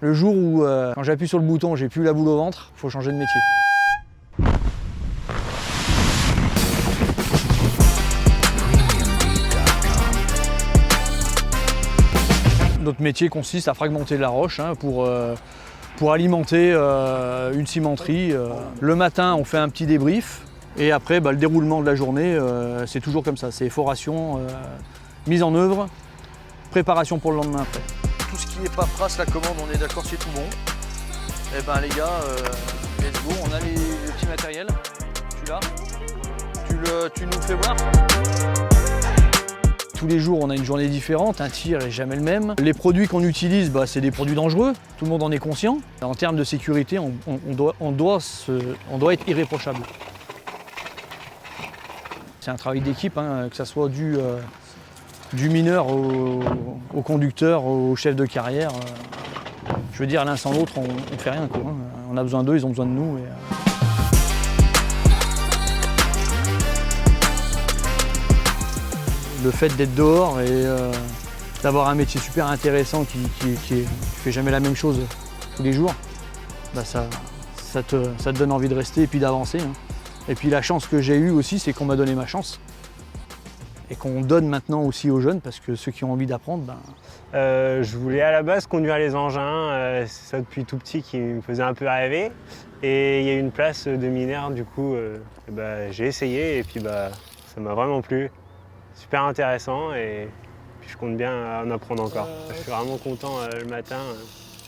Le jour où, quand j'appuie sur le bouton, j'ai plus la boule au ventre, il faut changer de métier. Notre métier consiste à fragmenter la roche pour alimenter une cimenterie. Le matin, on fait un petit débrief et après, le déroulement de la journée, c'est toujours comme ça. C'est foration, mise en œuvre, préparation pour le lendemain après. Tout ce qui est paperasse, la commande, on est d'accord, c'est tout bon. Eh ben les gars, let's go, on a le petit matériel. Tu l'as ? Tu nous le fais voir ? Tous les jours, on a une journée différente, un tir n'est jamais le même. Les produits qu'on utilise, c'est des produits dangereux, tout le monde en est conscient. En termes de sécurité, on doit être irréprochable. C'est un travail d'équipe, que ce soit du mineur au conducteur, au chef de carrière. Je veux dire, l'un sans l'autre, on ne fait rien, quoi. On a besoin d'eux, ils ont besoin de nous. Le fait d'être dehors et d'avoir un métier super intéressant qui fait jamais la même chose tous les jours, ça te donne envie de rester et puis d'avancer. Et puis la chance que j'ai eue aussi, c'est qu'on m'a donné ma chance. Et qu'on donne maintenant aussi aux jeunes, parce que ceux qui ont envie d'apprendre, Je voulais à la base conduire les engins, c'est ça depuis tout petit qui me faisait un peu rêver. Et il y a eu une place de mineur, du coup j'ai essayé et puis ça m'a vraiment plu. Super intéressant et puis je compte bien en apprendre encore. Je suis vraiment content le matin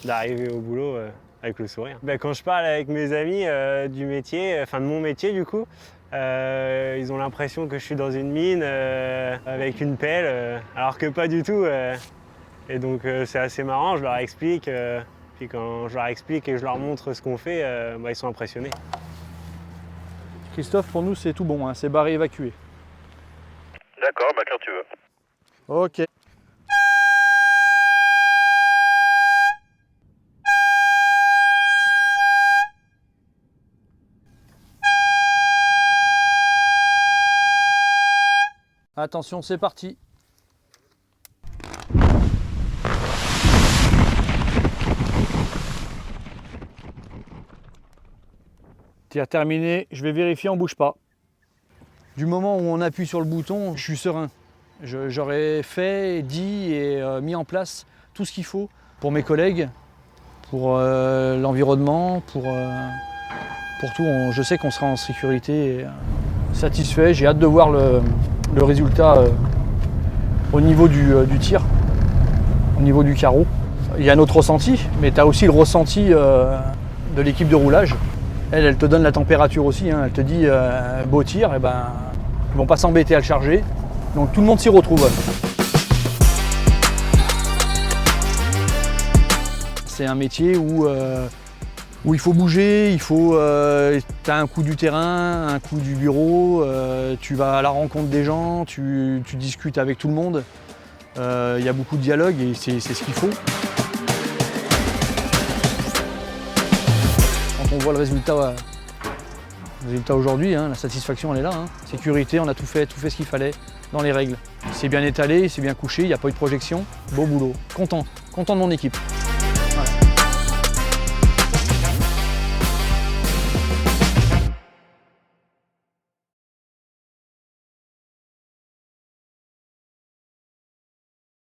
d'arriver au boulot avec le sourire. Quand je parle avec mes amis du métier, de mon métier du coup, ils ont l'impression que je suis dans une mine avec une pelle, alors que pas du tout. Et donc c'est assez marrant, je leur explique. Puis quand je leur explique et je leur montre ce qu'on fait, ils sont impressionnés. Christophe, pour nous, c'est tout bon, c'est barré évacué. D'accord, quand tu veux. Ok. Attention, c'est parti. Tir terminé, je vais vérifier, on ne bouge pas. Du moment où on appuie sur le bouton, je suis serein. J'aurais fait, dit et mis en place tout ce qu'il faut pour mes collègues, pour l'environnement, pour tout. Je sais qu'on sera en sécurité et satisfait. J'ai hâte de voir le résultat au niveau du tir, au niveau du carreau. Il y a notre ressenti, mais tu as aussi le ressenti de l'équipe de roulage. Elle te donne la température aussi, elle te dit beau tir, ils vont pas s'embêter à le charger. Donc tout le monde s'y retrouve. C'est un métier où il faut bouger, tu as un coup du terrain, un coup du bureau, tu vas à la rencontre des gens, tu discutes avec tout le monde. Il y a beaucoup de dialogue et c'est ce qu'il faut. Quand on voit le résultat aujourd'hui, la satisfaction elle est là. Sécurité, on a tout fait ce qu'il fallait dans les règles. C'est bien étalé, c'est bien couché, il n'y a pas eu de projection. Beau boulot, content de mon équipe.